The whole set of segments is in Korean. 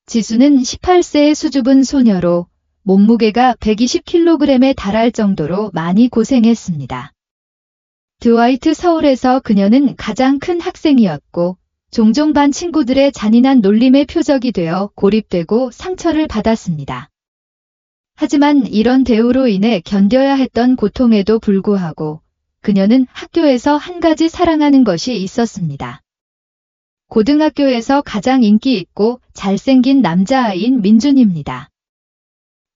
지수는 18세의 수줍은 소녀로 몸무게가 120kg에 달할 정도로 많이 고생했습니다. 드와이트 서울에서 그녀는 가장 큰 학생이었고 종종 반 친구들의 잔인한 놀림의 표적이 되어 고립되고 상처를 받았습니다. 하지만 이런 대우로 인해 견뎌야 했던 고통에도 불구하고 그녀는 학교에서 한 가지 사랑하는 것이 있었습니다. 고등학교에서 가장 인기 있고 잘생긴 남자아이인 민준입니다.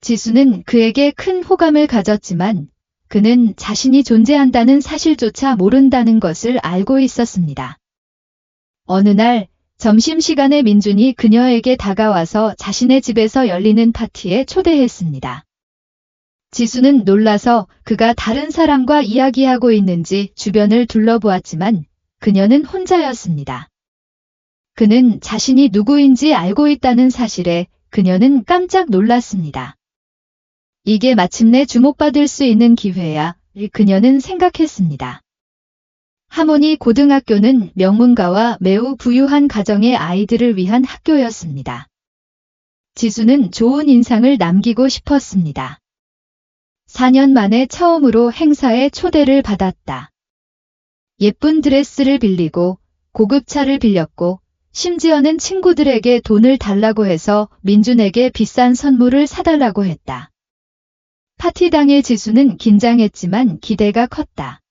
지수는 그에게 큰 호감을 가졌지만 그는 자신이 존재한다는 사실조차 모른다는 것을 알고 있었습니다. 어느 날 점심시간에 민준이 그녀에게 다가와서 자신의 집에서 열리는 파티에 초대했습니다. 지수는 놀라서 그가 다른 사람과 이야기하고 있는지 주변을 둘러보았지만 그녀는 혼자였습니다. 그는 자신이 누구인지 알고 있다는 사실에 그녀는 깜짝 놀랐습니다. 이게 마침내 주목받을 수 있는 기회야, 그녀는 생각했습니다. 하모니 고등학교는 명문가와 매우 부유한 가정의 아이들을 위한 학교였습니다. 지수는 좋은 인상을 남기고 싶었습니다. 4년 만에 처음으로 행사에 초대를 받았다. 예쁜 드레스를 빌리고 고급차를 빌렸고 심지어는 친구들에게 돈을 달라고 해서 민준에게 비싼 선물을 사달라고 했다. 파티 당일 지수는 긴장했지만 기대가 컸다.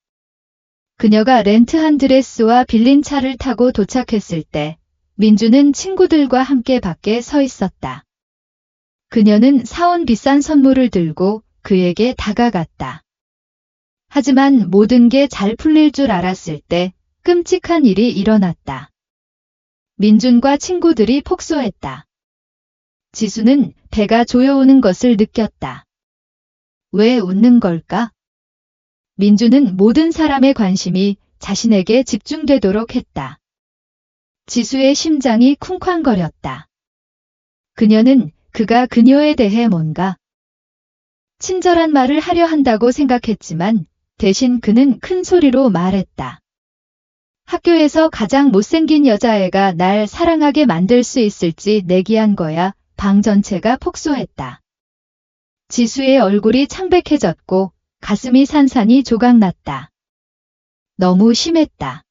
그녀가 렌트한 드레스와 빌린 차를 타고 도착했을 때 민준은 친구들과 함께 밖에 서 있었다. 그녀는 사온 비싼 선물을 들고 그에게 다가갔다. 하지만 모든 게 잘 풀릴 줄 알았을 때 끔찍한 일이 일어났다. 민준과 친구들이 폭소했다. 지수는 배가 조여오는 것을 느꼈다. 왜 웃는 걸까? 민준은 모든 사람의 관심이 자신에게 집중되도록 했다. 지수의 심장이 쿵쾅거렸다. 그녀는 그가 그녀에 대해 뭔가 친절한 말을 하려 한다고 생각했지만 대신 그는 큰 소리로 말했다. 학교에서 가장 못생긴 여자애가 날 사랑하게 만들 수 있을지 내기한 거야. 방 전체가 폭소했다. 지수의 얼굴이 창백해졌고 가슴이 산산이 조각났다. 너무 심했다.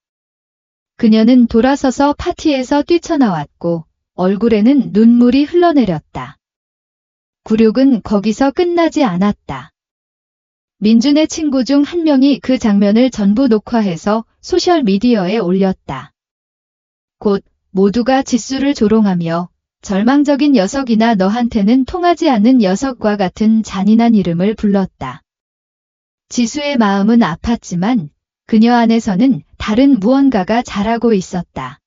그녀는 돌아서서 파티에서 뛰쳐나왔고 얼굴에는 눈물이 흘러내렸다. 굴욕은 거기서 끝나지 않았다. 민준의 친구 중 한 명이 그 장면을 전부 녹화해서 소셜미디어에 올렸다. 곧 모두가 지수를 조롱하며 절망적인 녀석이나 너한테는 통하지 않는 녀석과 같은 잔인한 이름을 불렀다. 지수의 마음은 아팠지만 그녀 안에서는 다른 무언가가 자라고 있었다.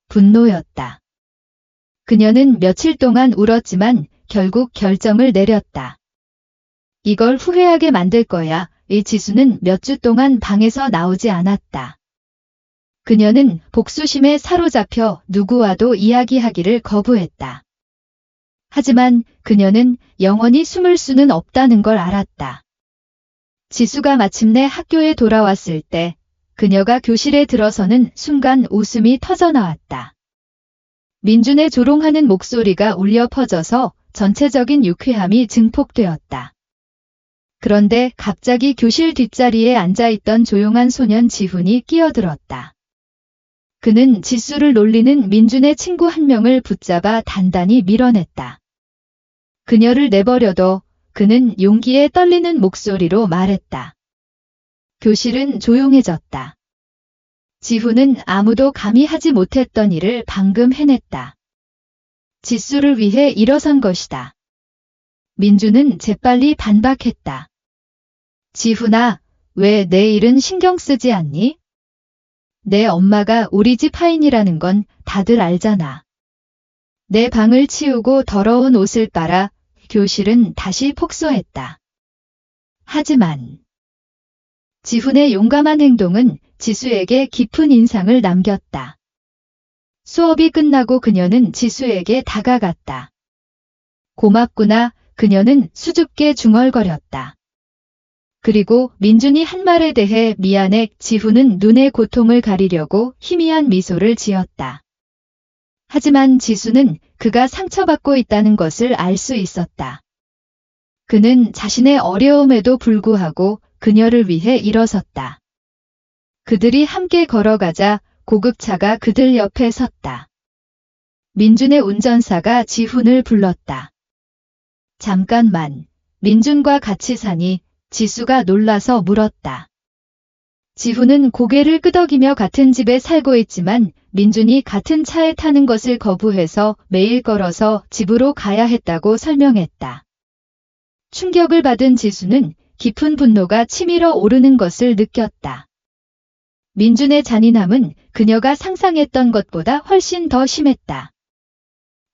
분노였다. 그녀는 며칠 동안 울었지만 결국 결정을 내렸다. 이걸 후회하게 만들 거야. 이 지수는 몇 주 동안 방에서 나오지 않았다. 그녀는 복수심에 사로잡혀 누구와도 이야기하기를 거부했다. 하지만 그녀는 영원히 숨을 수는 없다는 걸 알았다. 지수가 마침내 학교에 돌아왔을 때 그녀가 교실에 들어서는 순간 웃음이 터져나왔다. 민준의 조롱하는 목소리가 울려 퍼져서 전체적인 유쾌함이 증폭되었다. 그런데 갑자기 교실 뒷자리에 앉아있던 조용한 소년 지훈이 끼어들었다. 그는 지수를 놀리는 민준의 친구 한 명을 붙잡아 단단히 밀어냈다. 그녀를 내버려둬. 그는 용기에 떨리는 목소리로 말했다. 교실은 조용해졌다. 지훈은 아무도 감히 하지 못했던 일을 방금 해냈다. 지수를 위해 일어선 것이다. 민준은 재빨리 반박했다. 지훈아, 왜 내 일은 신경 쓰지 않니? 내 엄마가 우리 집 하인이라는 건 다들 알잖아. 내 방을 치우고 더러운 옷을 빨아. 교실은 다시 폭소했다. 하지만 지훈의 용감한 행동은 지수에게 깊은 인상을 남겼다. 수업이 끝나고 그녀는 지수에게 다가갔다. 고맙구나. 그녀는 수줍게 중얼거렸다. 그리고 민준이 한 말에 대해 미안해. 지훈은 눈의 고통을 가리려고 희미한 미소를 지었다. 하지만 지수는 그가 상처받고 있다는 것을 알 수 있었다. 그는 자신의 어려움에도 불구하고 그녀를 위해 일어섰다. 그들이 함께 걸어가자 고급차가 그들 옆에 섰다. 민준의 운전사가 지훈을 불렀다. 잠깐만, 민준과 같이 사니? 지수가 놀라서 물었다. 지훈은 고개를 끄덕이며 같은 집에 살고 있지만 민준이 같은 차에 타는 것을 거부해서 매일 걸어서 집으로 가야 했다고 설명했다. 충격을 받은 지수는 깊은 분노가 치밀어 오르는 것을 느꼈다. 민준의 잔인함은 그녀가 상상했던 것보다 훨씬 더 심했다.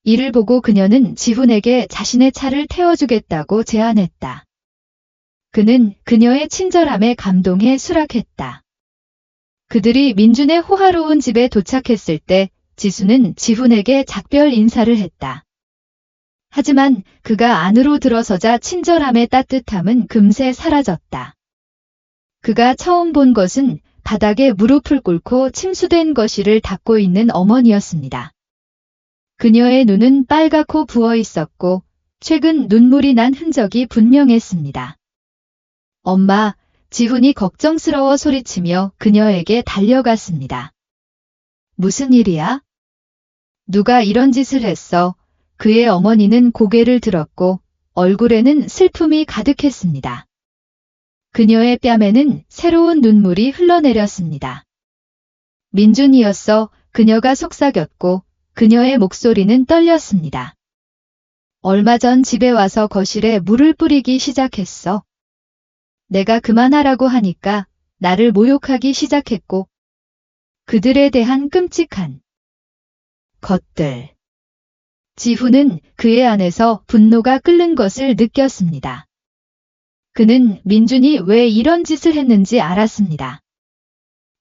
이를 보고 그녀는 지훈에게 자신의 차를 태워주겠다고 제안했다. 그는 그녀의 친절함에 감동해 수락했다. 그들이 민준의 호화로운 집에 도착했을 때 지수는 지훈에게 작별 인사를 했다. 하지만 그가 안으로 들어서자 친절함의 따뜻함은 금세 사라졌다. 그가 처음 본 것은 바닥에 무릎을 꿇고 침수된 거실을 닦고 있는 어머니였습니다. 그녀의 눈은 빨갛고 부어 있었고 최근 눈물이 난 흔적이 분명했습니다. 엄마, 지훈이 걱정스러워 소리치며 그녀에게 달려갔습니다. 무슨 일이야? 누가 이런 짓을 했어? 그의 어머니는 고개를 들었고 얼굴에는 슬픔이 가득했습니다. 그녀의 뺨에는 새로운 눈물이 흘러내렸습니다. 민준이었어. 그녀가 속삭였고 그녀의 목소리는 떨렸습니다. 얼마 전 집에 와서 거실에 물을 뿌리기 시작했어. 내가 그만하라고 하니까 나를 모욕하기 시작했고 그들에 대한 끔찍한 것들. 지훈은 그의 안에서 분노가 끓는 것을 느꼈습니다. 그는 민준이 왜 이런 짓을 했는지 알았습니다.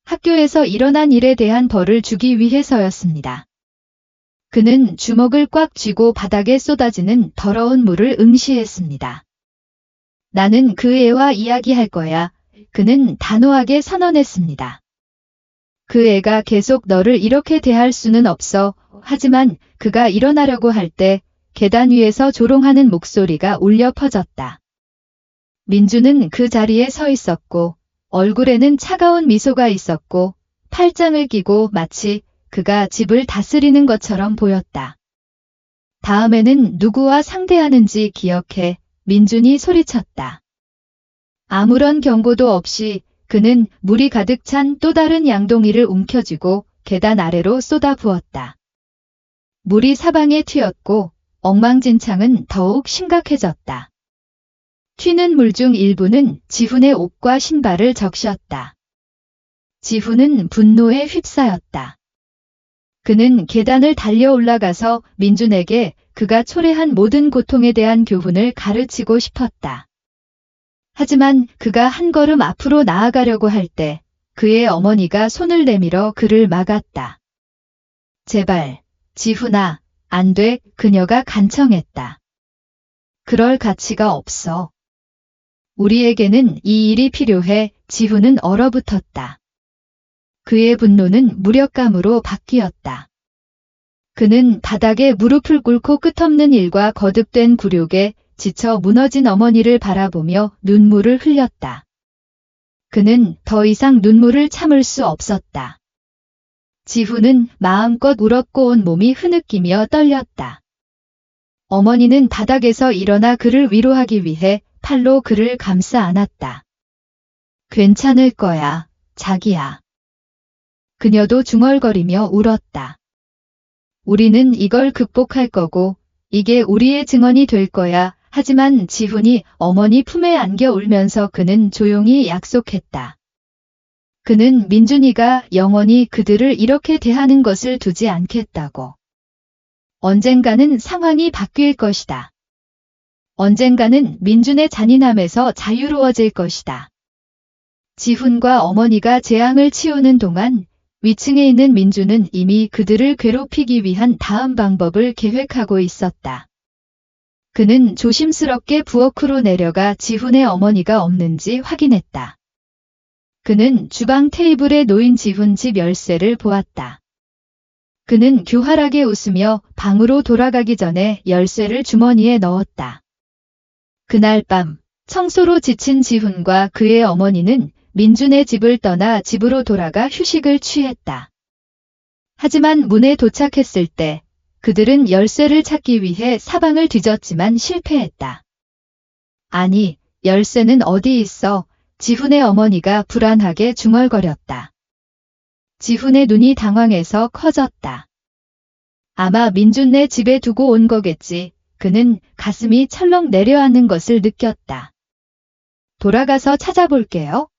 학교에서 일어난 일에 대한 벌을 주기 위해서였습니다. 그는 주먹을 꽉 쥐고 바닥에 쏟아지는 더러운 물을 응시했습니다. 나는 그 애와 이야기할 거야. 그는 단호하게 선언했습니다. 그 애가 계속 너를 이렇게 대할 수는 없어. 하지만 그가 일어나려고 할 때 계단 위에서 조롱하는 목소리가 울려 퍼졌다. 민준은 그 자리에 서 있었고 얼굴에는 차가운 미소가 있었고 팔짱을 끼고 마치 그가 집을 다스리는 것처럼 보였다. 다음에는 누구와 상대하는지 기억해. 민준이 소리쳤다. 아무런 경고도 없이 그는 물이 가득 찬 또 다른 양동이를 움켜쥐고 계단 아래로 쏟아부었다. 물이 사방에 튀었고 엉망진창은 더욱 심각해졌다. 튀는 물 중 일부는 지훈의 옷과 신발을 적셨다. 지훈은 분노에 휩싸였다. 그는 계단을 달려 올라가서 민준에게 그가 초래한 모든 고통에 대한 교훈을 가르치고 싶었다. 하지만 그가 한 걸음 앞으로 나아가려고 할 때 그의 어머니가 손을 내밀어 그를 막았다. 제발, 지훈아, 안 돼. 그녀가 간청했다. 그럴 가치가 없어. 우리에게는 이 일이 필요해. 지훈은 얼어붙었다. 그의 분노는 무력감으로 바뀌었다. 그는 바닥에 무릎을 꿇고 끝없는 일과 거듭된 굴욕에 지쳐 무너진 어머니를 바라보며 눈물을 흘렸다. 그는 더 이상 눈물을 참을 수 없었다. 지훈은 마음껏 울었고 온 몸이 흐느끼며 떨렸다. 어머니는 바닥에서 일어나 그를 위로하기 위해 팔로 그를 감싸 안았다. 괜찮을 거야, 자기야. 그녀도 중얼거리며 울었다. 우리는 이걸 극복할 거고 이게 우리의 증언이 될 거야. 하지만 지훈이 어머니 품에 안겨 울면서 그는 조용히 약속했다. 그는 민준이가 영원히 그들을 이렇게 대하는 것을 두지 않겠다고. 언젠가는 상황이 바뀔 것이다. 언젠가는 민준의 잔인함에서 자유로워질 것이다. 지훈과 어머니가 재앙을 치우는 동안 위층에 있는 민준은 이미 그들을 괴롭히기 위한 다음 방법을 계획하고 있었다. 그는 조심스럽게 부엌으로 내려가 지훈의 어머니가 없는지 확인했다. 그는 주방 테이블에 놓인 지훈 집 열쇠를 보았다. 그는 교활하게 웃으며 방으로 돌아가기 전에 열쇠를 주머니에 넣었다. 그날 밤 청소로 지친 지훈과 그의 어머니는 민준의 집을 떠나 집으로 돌아가 휴식을 취했다. 하지만 문에 도착했을 때 그들은 열쇠를 찾기 위해 사방을 뒤졌지만 실패했다. 아니, 열쇠는 어디 있어? 지훈의 어머니가 불안하게 중얼거렸다. 지훈의 눈이 당황해서 커졌다. 아마 민준네 집에 두고 온 거겠지. 그는 가슴이 철렁 내려앉는 것을 느꼈다. 돌아가서 찾아볼게요.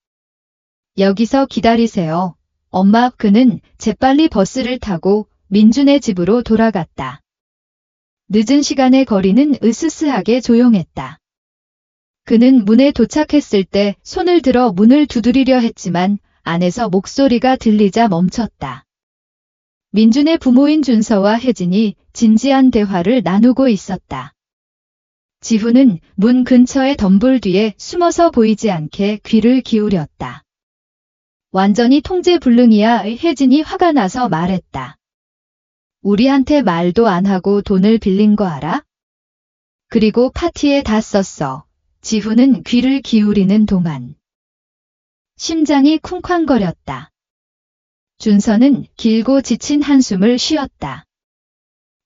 여기서 기다리세요. 엄마. 그는 재빨리 버스를 타고 민준의 집으로 돌아갔다. 늦은 시간에 거리는 으스스하게 조용했다. 그는 문에 도착했을 때 손을 들어 문을 두드리려 했지만 안에서 목소리가 들리자 멈췄다. 민준의 부모인 준서와 혜진이 진지한 대화를 나누고 있었다. 지훈은 문 근처의 덤불 뒤에 숨어서 보이지 않게 귀를 기울였다. 완전히 통제불능이야. 혜진이 화가 나서 말했다. 우리한테 말도 안 하고 돈을 빌린 거 알아? 그리고 파티에 다 썼어. 지훈은 귀를 기울이는 동안 심장이 쿵쾅거렸다. 준서는 길고 지친 한숨을 쉬었다.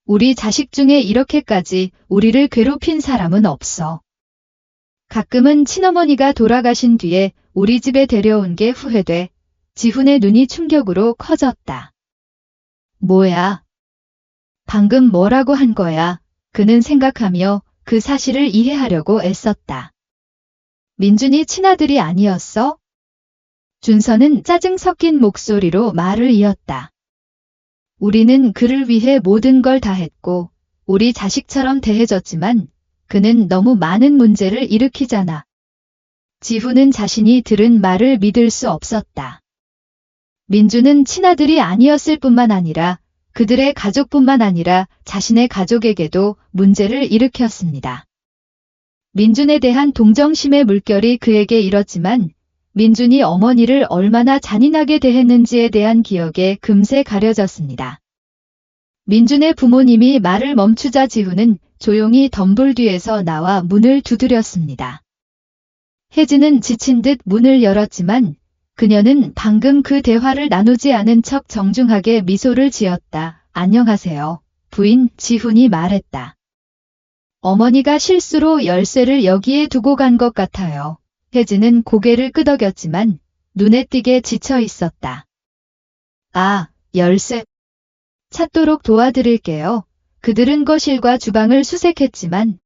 우리 자식 중에 이렇게까지 우리를 괴롭힌 사람은 없어. 가끔은 친어머니가 돌아가신 뒤에 우리 집에 데려온 게 후회돼. 지훈의 눈이 충격으로 커졌다. 뭐야? 방금 뭐라고 한 거야? 그는 생각하며 그 사실을 이해하려고 애썼다. 민준이 친아들이 아니었어? 준서는 짜증 섞인 목소리로 말을 이었다. 우리는 그를 위해 모든 걸 다 했고 우리 자식처럼 대해줬지만 그는 너무 많은 문제를 일으키잖아. 지훈은 자신이 들은 말을 믿을 수 없었다. 민준은 친아들이 아니었을 뿐만 아니라 그들의 가족뿐만 아니라 자신의 가족에게도 문제를 일으켰습니다. 민준에 대한 동정심의 물결이 그에게 일었지만 민준이 어머니를 얼마나 잔인하게 대했는지에 대한 기억에 금세 가려졌습니다. 민준의 부모님이 말을 멈추자 지훈은 조용히 덤불 뒤에서 나와 문을 두드렸습니다. 혜진은 지친 듯 문을 열었지만 그녀는 방금 그 대화를 나누지 않은 척 정중하게 미소를 지었다. 안녕하세요. 부인. 지훈이 말했다. 어머니가 실수로 열쇠를 여기에 두고 간 것 같아요. 혜진은 고개를 끄덕였지만 눈에 띄게 지쳐 있었다. 아, 열쇠. 찾도록 도와드릴게요. 그들은 거실과 주방을 수색했지만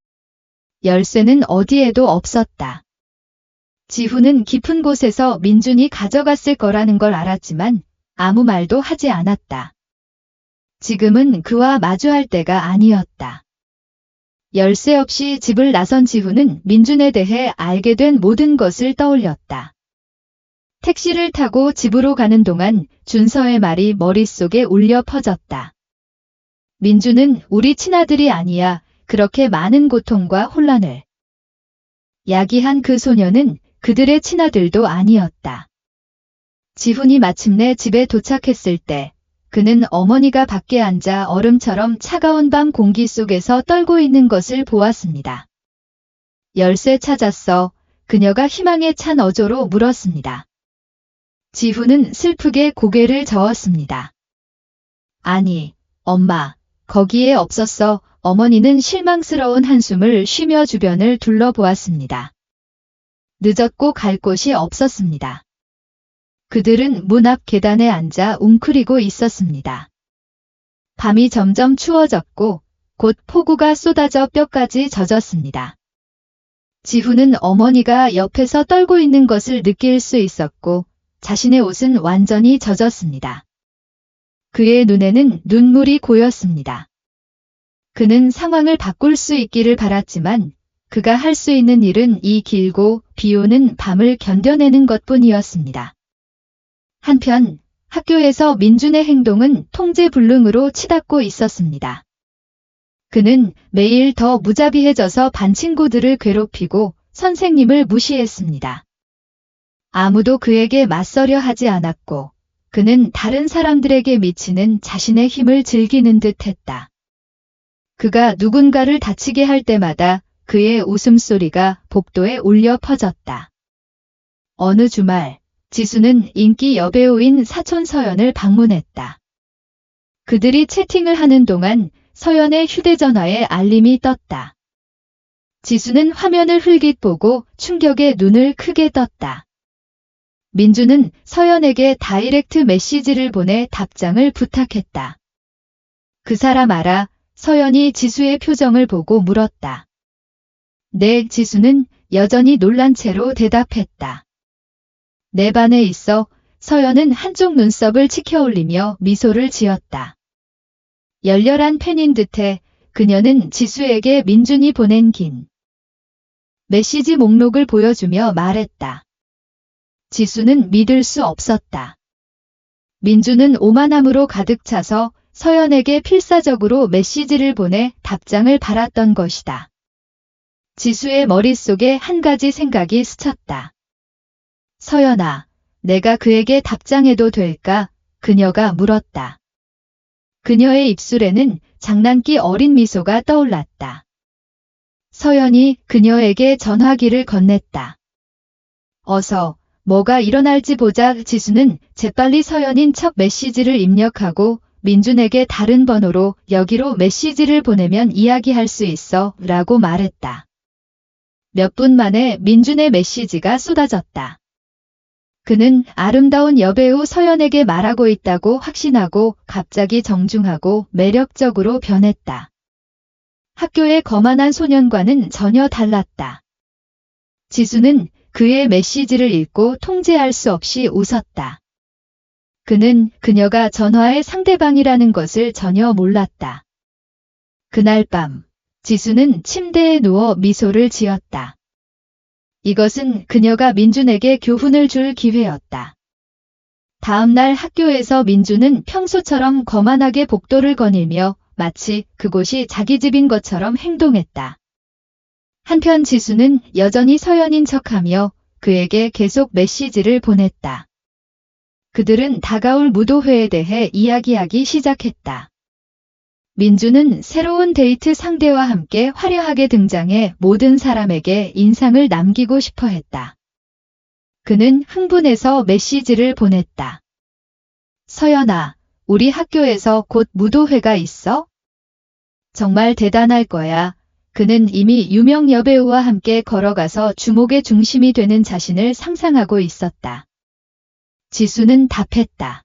열쇠는 어디에도 없었다. 지훈은 깊은 곳에서 민준이 가져갔을 거라는 걸 알았지만 아무 말도 하지 않았다. 지금은 그와 마주할 때가 아니었다. 열쇠 없이 집을 나선 지훈은 민준에 대해 알게 된 모든 것을 떠올렸다. 택시를 타고 집으로 가는 동안 준서의 말이 머릿속에 울려 퍼졌다. 민준은 우리 친아들이 아니야. 그렇게 많은 고통과 혼란을 야기한 그 소녀는 그들의 친아들도 아니었다. 지훈이 마침내 집에 도착했을 때 그는 어머니가 밖에 앉아 얼음처럼 차가운 밤 공기 속에서 떨고 있는 것을 보았습니다. 열쇠 찾았어. 그녀가 희망에 찬 어조로 물었습니다. 지훈은 슬프게 고개를 저었습니다. 아니, 엄마, 거기에 없었어. 어머니는 실망스러운 한숨을 쉬며 주변을 둘러보았습니다. 늦었고 갈 곳이 없었습니다. 그들은 문 앞 계단에 앉아 웅크리고 있었습니다. 밤이 점점 추워졌고 곧 폭우가 쏟아져 뼈까지 젖었습니다. 지훈은 어머니가 옆에서 떨고 있는 것을 느낄 수 있었고 자신의 옷은 완전히 젖었습니다. 그의 눈에는 눈물이 고였습니다. 그는 상황을 바꿀 수 있기를 바랐지만 그가 할 수 있는 일은 이 길고 비 오는 밤을 견뎌내는 것뿐이었습니다. 한편 학교에서 민준의 행동은 통제불능으로 치닫고 있었습니다. 그는 매일 더 무자비해져서 반 친구들을 괴롭히고 선생님을 무시했습니다. 아무도 그에게 맞서려 하지 않았고 그는 다른 사람들에게 미치는 자신의 힘을 즐기는 듯 했다. 그가 누군가를 다치게 할 때마다 그의 웃음소리가 복도에 울려 퍼졌다. 어느 주말, 지수는 인기 여배우인 사촌 서연을 방문했다. 그들이 채팅을 하는 동안 서연의 휴대전화에 알림이 떴다. 지수는 화면을 흘깃 보고 충격에 눈을 크게 떴다. 민주는 서연에게 다이렉트 메시지를 보내 답장을 부탁했다. 그 사람 알아? 서연이 지수의 표정을 보고 물었다. 네, 지수는 여전히 놀란 채로 대답했다. 내 반에 있어. 서연은 한쪽 눈썹을 치켜올리며 미소를 지었다. 열렬한 팬인 듯해 그녀는 지수에게 민준이 보낸 긴 메시지 목록을 보여주며 말했다. 지수는 믿을 수 없었다. 민준은 오만함으로 가득 차서 서연에게 필사적으로 메시지를 보내 답장을 바랐던 것이다. 지수의 머릿속에 한 가지 생각이 스쳤다. 서연아, 내가 그에게 답장해도 될까? 그녀가 물었다. 그녀의 입술에는 장난기 어린 미소가 떠올랐다. 서연이 그녀에게 전화기를 건넸다. 어서, 뭐가 일어날지 보자. 지수는 재빨리 서연인 척 메시지를 입력하고 민준에게 다른 번호로 여기로 메시지를 보내면 이야기할 수 있어 라고 말했다. 몇 분 만에 민준의 메시지가 쏟아졌다. 그는 아름다운 여배우 서연에게 말하고 있다고 확신하고 갑자기 정중하고 매력적으로 변했다. 학교의 거만한 소년과는 전혀 달랐다. 지수는 그의 메시지를 읽고 통제할 수 없이 웃었다. 그는 그녀가 전화의 상대방이라는 것을 전혀 몰랐다. 그날 밤, 지수는 침대에 누워 미소를 지었다. 이것은 그녀가 민준에게 교훈을 줄 기회였다. 다음 날 학교에서 민준은 평소처럼 거만하게 복도를 거닐며 마치 그곳이 자기 집인 것처럼 행동했다. 한편 지수는 여전히 서연인 척하며 그에게 계속 메시지를 보냈다. 그들은 다가올 무도회에 대해 이야기하기 시작했다. 민주는 새로운 데이트 상대와 함께 화려하게 등장해 모든 사람에게 인상을 남기고 싶어 했다. 그는 흥분해서 메시지를 보냈다. 서연아, 우리 학교에서 곧 무도회가 있어? 정말 대단할 거야. 그는 이미 유명 여배우와 함께 걸어가서 주목의 중심이 되는 자신을 상상하고 있었다. 지수는 답했다.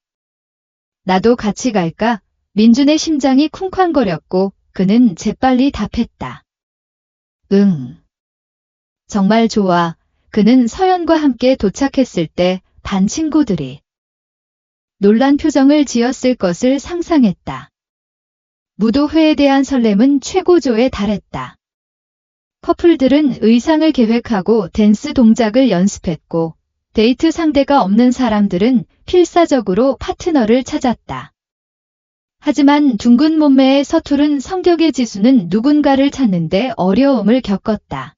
나도 같이 갈까? 민준의 심장이 쿵쾅거렸고 그는 재빨리 답했다. 응. 정말 좋아. 그는 서연과 함께 도착했을 때 반 친구들이 놀란 표정을 지었을 것을 상상했다. 무도회에 대한 설렘은 최고조에 달했다. 커플들은 의상을 계획하고 댄스 동작을 연습했고 데이트 상대가 없는 사람들은 필사적으로 파트너를 찾았다. 하지만 둥근 몸매의 서투른 성격의 지수는 누군가를 찾는데 어려움을 겪었다.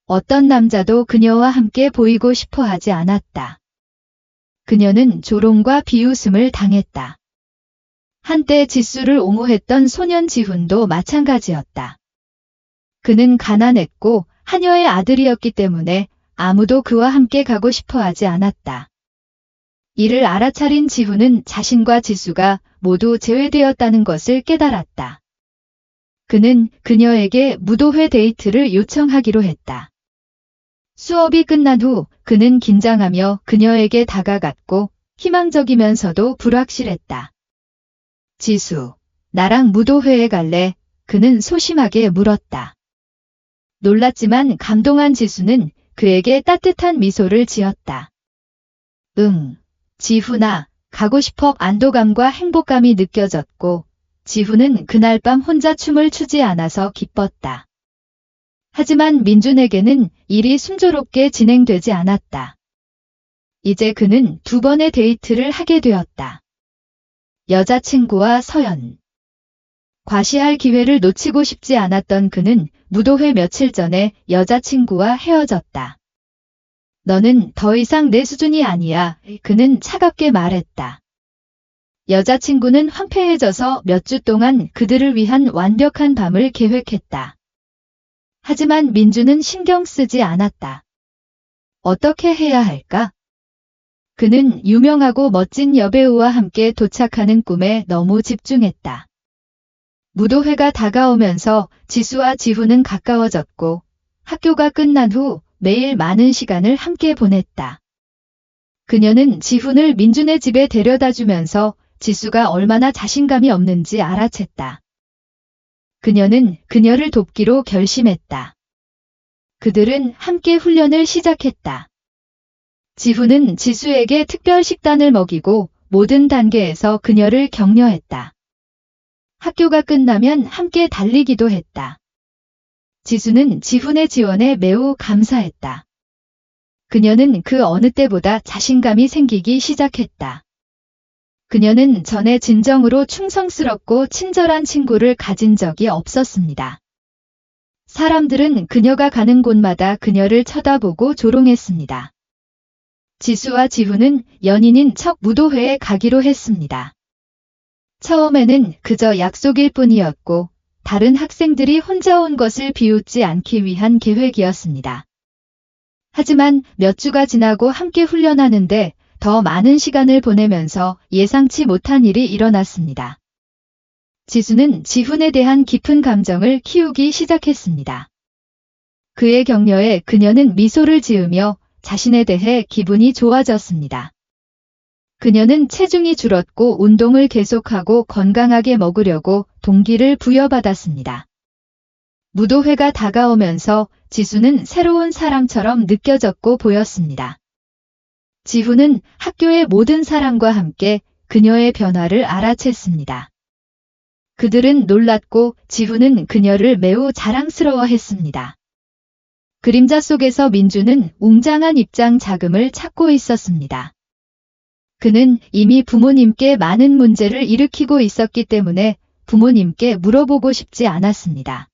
어떤 남자도 그녀와 함께 보이고 싶어 하지 않았다. 그녀는 조롱과 비웃음을 당했다. 한때 지수를 옹호했던 소년 지훈도 마찬가지였다. 그는 가난했고 하녀의 아들이었기 때문에 아무도 그와 함께 가고 싶어 하지 않았다. 이를 알아차린 지훈은 자신과 지수가 모두 제외되었다는 것을 깨달았다. 그는 그녀에게 무도회 데이트를 요청하기로 했다. 수업이 끝난 후 그는 긴장하며 그녀에게 다가갔고 희망적이면서도 불확실했다. 지수, 나랑 무도회에 갈래? 그는 소심하게 물었다. 놀랐지만 감동한 지수는 그에게 따뜻한 미소를 지었다. 응, 지훈아, 가고 싶어. 안도감과 행복감이 느껴졌고 지훈은 그날 밤 혼자 춤을 추지 않아서 기뻤다. 하지만 민준에게는 일이 순조롭게 진행되지 않았다. 이제 그는 두 번의 데이트를 하게 되었다. 여자친구와 서연. 과시할 기회를 놓치고 싶지 않았던 그는 무도회 며칠 전에 여자친구와 헤어졌다. 너는 더 이상 내 수준이 아니야. 그는 차갑게 말했다. 여자친구는 황폐해져서 몇 주 동안 그들을 위한 완벽한 밤을 계획했다. 하지만 민주는 신경 쓰지 않았다. 어떻게 해야 할까? 그는 유명하고 멋진 여배우와 함께 도착하는 꿈에 너무 집중했다. 무도회가 다가오면서 지수와 지훈은 가까워졌고 학교가 끝난 후 매일 많은 시간을 함께 보냈다. 그녀는 지훈을 민준의 집에 데려다 주면서 지수가 얼마나 자신감이 없는지 알아챘다. 그녀는 그녀를 돕기로 결심했다. 그들은 함께 훈련을 시작했다. 지훈은 지수에게 특별 식단을 먹이고 모든 단계에서 그녀를 격려했다. 학교가 끝나면 함께 달리기도 했다. 지수는 지훈의 지원에 매우 감사했다. 그녀는 그 어느 때보다 자신감이 생기기 시작했다. 그녀는 전에 진정으로 충성스럽고 친절한 친구를 가진 적이 없었습니다. 사람들은 그녀가 가는 곳마다 그녀를 쳐다보고 조롱했습니다. 지수와 지훈은 연인인 척 무도회에 가기로 했습니다. 처음에는 그저 약속일 뿐이었고 다른 학생들이 혼자 온 것을 비웃지 않기 위한 계획이었습니다. 하지만 몇 주가 지나고 함께 훈련하는데 더 많은 시간을 보내면서 예상치 못한 일이 일어났습니다. 지수는 지훈에 대한 깊은 감정을 키우기 시작했습니다. 그의 격려에 그녀는 미소를 지으며 자신에 대해 기분이 좋아졌습니다. 그녀는 체중이 줄었고 운동을 계속하고 건강하게 먹으려고 동기를 부여받았습니다. 무도회가 다가오면서 지수는 새로운 사람처럼 느껴졌고 보였습니다. 지훈은 학교의 모든 사람과 함께 그녀의 변화를 알아챘습니다. 그들은 놀랐고 지훈은 그녀를 매우 자랑스러워했습니다. 그림자 속에서 민주는 웅장한 입장 자금을 찾고 있었습니다. 그는 이미 부모님께 많은 문제를 일으키고 있었기 때문에 부모님께 물어보고 싶지 않았습니다.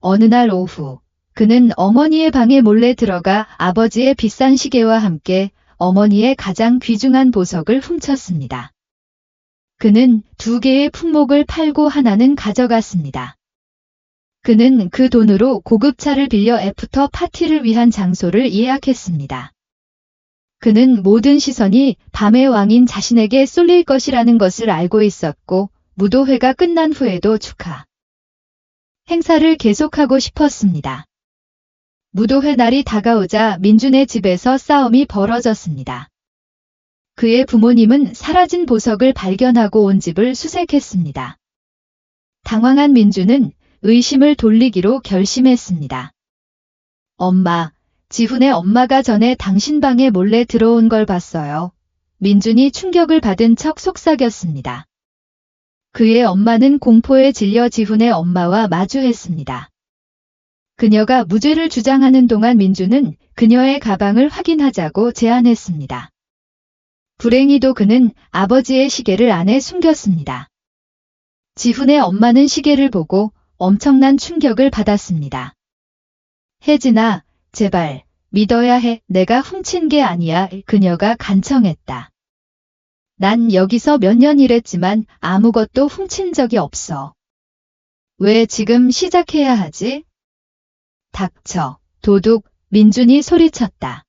어느 날 오후, 그는 어머니의 방에 몰래 들어가 아버지의 비싼 시계와 함께 어머니의 가장 귀중한 보석을 훔쳤습니다. 그는 2개의 품목을 팔고 하나는 가져갔습니다. 그는 그 돈으로 고급차를 빌려 애프터 파티를 위한 장소를 예약했습니다. 그는 모든 시선이 밤의 왕인 자신에게 쏠릴 것이라는 것을 알고 있었고 무도회가 끝난 후에도 축하 행사를 계속하고 싶었습니다. 무도회 날이 다가오자 민준의 집에서 싸움이 벌어졌습니다. 그의 부모님은 사라진 보석을 발견하고 온 집을 수색했습니다. 당황한 민준은 의심을 돌리기로 결심했습니다. 엄마, 지훈의 엄마가 전에 당신 방에 몰래 들어온 걸 봤어요. 민준이 충격을 받은 척 속삭였습니다. 그의 엄마는 공포에 질려 지훈의 엄마와 마주했습니다. 그녀가 무죄를 주장하는 동안 민준은 그녀의 가방을 확인하자고 제안했습니다. 불행히도 그는 아버지의 시계를 안에 숨겼습니다. 지훈의 엄마는 시계를 보고 엄청난 충격을 받았습니다. 혜진아, 제발 믿어야 해. 내가 훔친 게 아니야. 그녀가 간청했다. 난 여기서 몇 년 일했지만 아무것도 훔친 적이 없어. 왜 지금 시작해야 하지? 닥쳐, 도둑, 민준이 소리쳤다.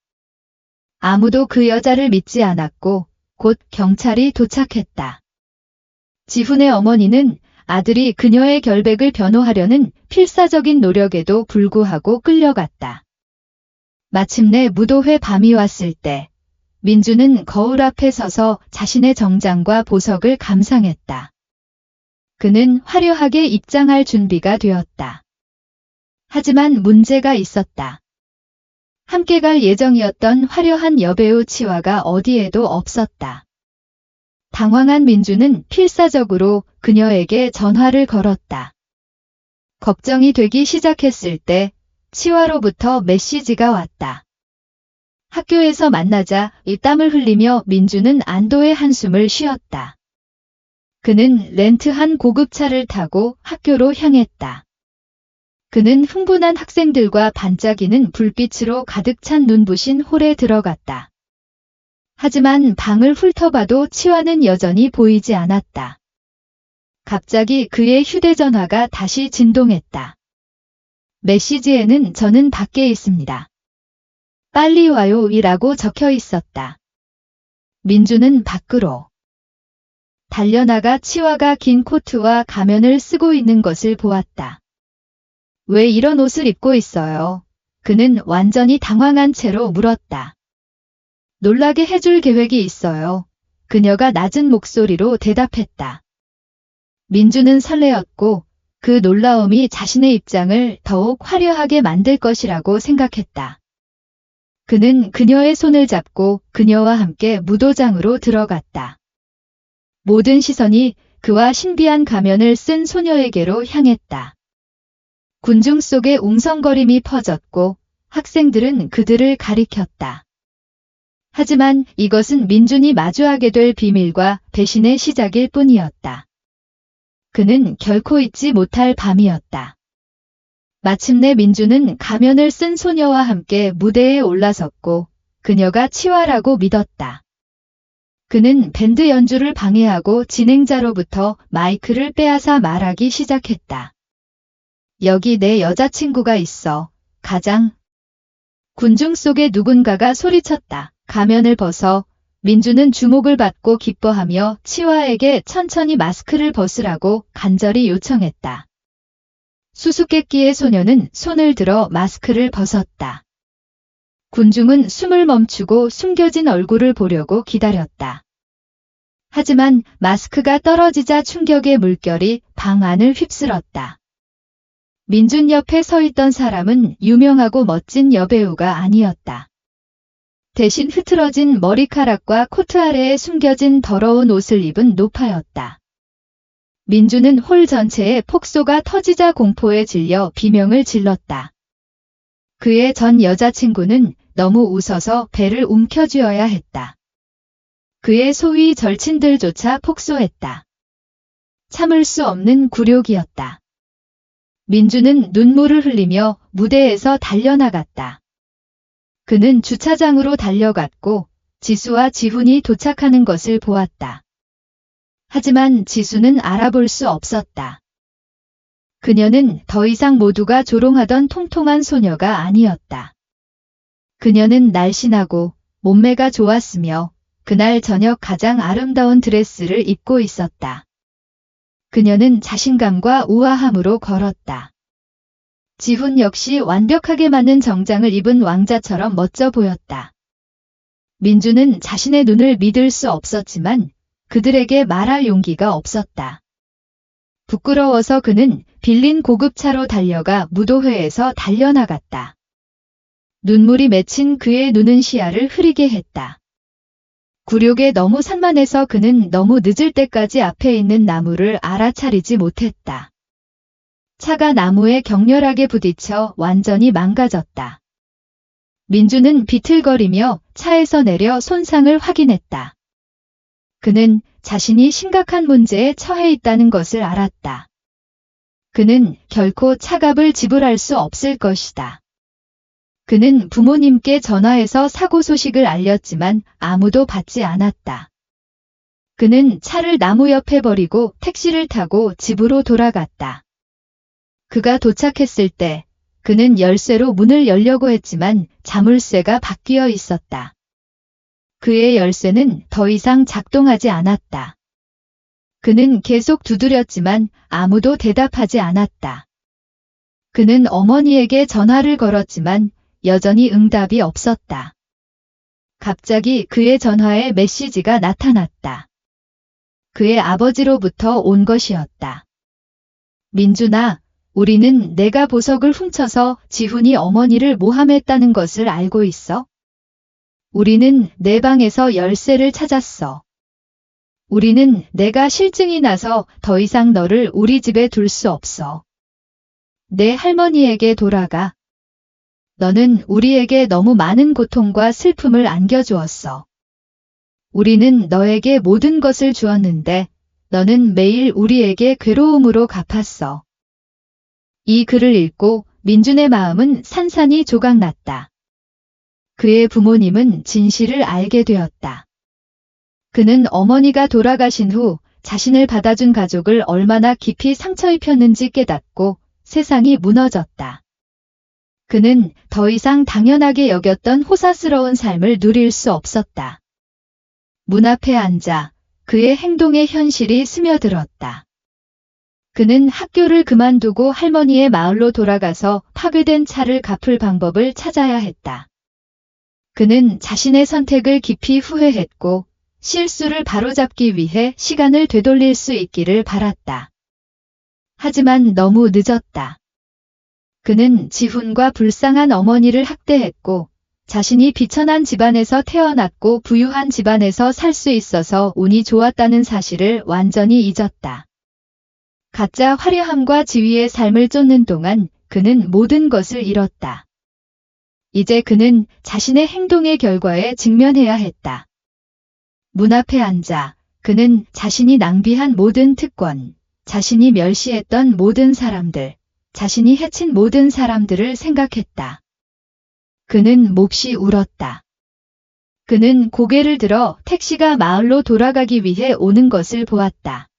아무도 그 여자를 믿지 않았고 곧 경찰이 도착했다. 지훈의 어머니는 아들이 그녀의 결백을 변호하려는 필사적인 노력에도 불구하고 끌려갔다. 마침내 무도회 밤이 왔을 때 민주는 거울 앞에 서서 자신의 정장과 보석을 감상했다. 그는 화려하게 입장할 준비가 되었다. 하지만 문제가 있었다. 함께 갈 예정이었던 화려한 여배우 치화가 어디에도 없었다. 당황한 민주는 필사적으로 그녀에게 전화를 걸었다. 걱정이 되기 시작했을 때 치화로부터 메시지가 왔다. 학교에서 만나자 땀을 흘리며 민주는 안도의 한숨을 쉬었다. 그는 렌트한 고급차를 타고 학교로 향했다. 그는 흥분한 학생들과 반짝이는 불빛으로 가득 찬 눈부신 홀에 들어갔다. 하지만 방을 훑어봐도 치와는 여전히 보이지 않았다. 갑자기 그의 휴대전화가 다시 진동했다. 메시지에는 저는 밖에 있습니다. 빨리 와요 이라고 적혀 있었다. 민주는 밖으로 달려나가 치와가 긴 코트와 가면을 쓰고 있는 것을 보았다. 왜 이런 옷을 입고 있어요? 그는 완전히 당황한 채로 물었다. 놀라게 해줄 계획이 있어요. 그녀가 낮은 목소리로 대답했다. 민주는 설레었고 그 놀라움이 자신의 입장을 더욱 화려하게 만들 것이라고 생각했다. 그는 그녀의 손을 잡고 그녀와 함께 무도장으로 들어갔다. 모든 시선이 그와 신비한 가면을 쓴 소녀에게로 향했다. 군중 속에 웅성거림이 퍼졌고 학생들은 그들을 가리켰다. 하지만 이것은 민준이 마주하게 될 비밀과 배신의 시작일 뿐이었다. 그는 결코 잊지 못할 밤이었다. 마침내 민준은 가면을 쓴 소녀와 함께 무대에 올라섰고 그녀가 치와라고 믿었다. 그는 밴드 연주를 방해하고 진행자로부터 마이크를 빼앗아 말하기 시작했다. 여기 내 여자친구가 있어. 가장. 군중 속에 누군가가 소리쳤다. 가면을 벗어. 민주는 주목을 받고 기뻐하며 치와에게 천천히 마스크를 벗으라고 간절히 요청했다. 수수께끼의 소녀는 손을 들어 마스크를 벗었다. 군중은 숨을 멈추고 숨겨진 얼굴을 보려고 기다렸다. 하지만 마스크가 떨어지자 충격의 물결이 방 안을 휩쓸었다. 민준 옆에 서 있던 사람은 유명하고 멋진 여배우가 아니었다. 대신 흐트러진 머리카락과 코트 아래에 숨겨진 더러운 옷을 입은 노파였다. 민주는 홀 전체에 폭소가 터지자 공포에 질려 비명을 질렀다. 그의 전 여자친구는 너무 웃어서 배를 움켜쥐어야 했다. 그의 소위 절친들조차 폭소했다. 참을 수 없는 굴욕이었다. 민주는 눈물을 흘리며 무대에서 달려나갔다. 그는 주차장으로 달려갔고 지수와 지훈이 도착하는 것을 보았다. 하지만 지수는 알아볼 수 없었다. 그녀는 더 이상 모두가 조롱하던 통통한 소녀가 아니었다. 그녀는 날씬하고 몸매가 좋았으며 그날 저녁 가장 아름다운 드레스를 입고 있었다. 그녀는 자신감과 우아함으로 걸었다. 지훈 역시 완벽하게 맞는 정장을 입은 왕자처럼 멋져 보였다. 민주는 자신의 눈을 믿을 수 없었지만 그들에게 말할 용기가 없었다. 부끄러워서 그는 빌린 고급차로 달려가 무도회에서 달려나갔다. 눈물이 맺힌 그의 눈은 시야를 흐리게 했다. 굴욕에 너무 산만해서 그는 너무 늦을 때까지 앞에 있는 나무를 알아차리지 못했다. 차가 나무에 격렬하게 부딪혀 완전히 망가졌다. 민주는 비틀거리며 차에서 내려 손상을 확인했다. 그는 자신이 심각한 문제에 처해 있다는 것을 알았다. 그는 결코 차값을 지불할 수 없을 것이다. 그는 부모님께 전화해서 사고 소식을 알렸지만 아무도 받지 않았다. 그는 차를 나무 옆에 버리고 택시를 타고 집으로 돌아갔다. 그가 도착했을 때 그는 열쇠로 문을 열려고 했지만 자물쇠가 바뀌어 있었다. 그의 열쇠는 더 이상 작동하지 않았다. 그는 계속 두드렸지만 아무도 대답하지 않았다. 그는 어머니에게 전화를 걸었지만 여전히 응답이 없었다. 갑자기 그의 전화에 메시지가 나타났다. 그의 아버지로부터 온 것이었다. 민준아, 우리는 내가 보석을 훔쳐서 지훈이 어머니를 모함했다는 것을 알고 있어? 우리는 내 방에서 열쇠를 찾았어. 우리는 내가 실증이 나서 더 이상 너를 우리 집에 둘 수 없어. 내 할머니에게 돌아가. 너는 우리에게 너무 많은 고통과 슬픔을 안겨주었어. 우리는 너에게 모든 것을 주었는데 너는 매일 우리에게 괴로움으로 갚았어. 이 글을 읽고 민준의 마음은 산산이 조각났다. 그의 부모님은 진실을 알게 되었다. 그는 어머니가 돌아가신 후 자신을 받아준 가족을 얼마나 깊이 상처 입혔는지 깨닫고 세상이 무너졌다. 그는 더 이상 당연하게 여겼던 호사스러운 삶을 누릴 수 없었다. 문 앞에 앉아 그의 행동에 현실이 스며들었다. 그는 학교를 그만두고 할머니의 마을로 돌아가서 파괴된 차를 갚을 방법을 찾아야 했다. 그는 자신의 선택을 깊이 후회했고 실수를 바로잡기 위해 시간을 되돌릴 수 있기를 바랐다. 하지만 너무 늦었다. 그는 지훈과 불쌍한 어머니를 학대했고 자신이 비천한 집안에서 태어났고 부유한 집안에서 살 수 있어서 운이 좋았다는 사실을 완전히 잊었다. 가짜 화려함과 지위의 삶을 쫓는 동안 그는 모든 것을 잃었다. 이제 그는 자신의 행동의 결과에 직면해야 했다. 문 앞에 앉아 그는 자신이 낭비한 모든 특권, 자신이 멸시했던 모든 사람들, 자신이 해친 모든 사람들을 생각했다. 그는 몹시 울었다. 그는 고개를 들어 택시가 마을로 돌아가기 위해 오는 것을 보았다.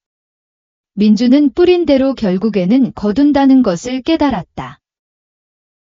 민주는 뿌린 대로 결국에는 거둔다는 것을 깨달았다.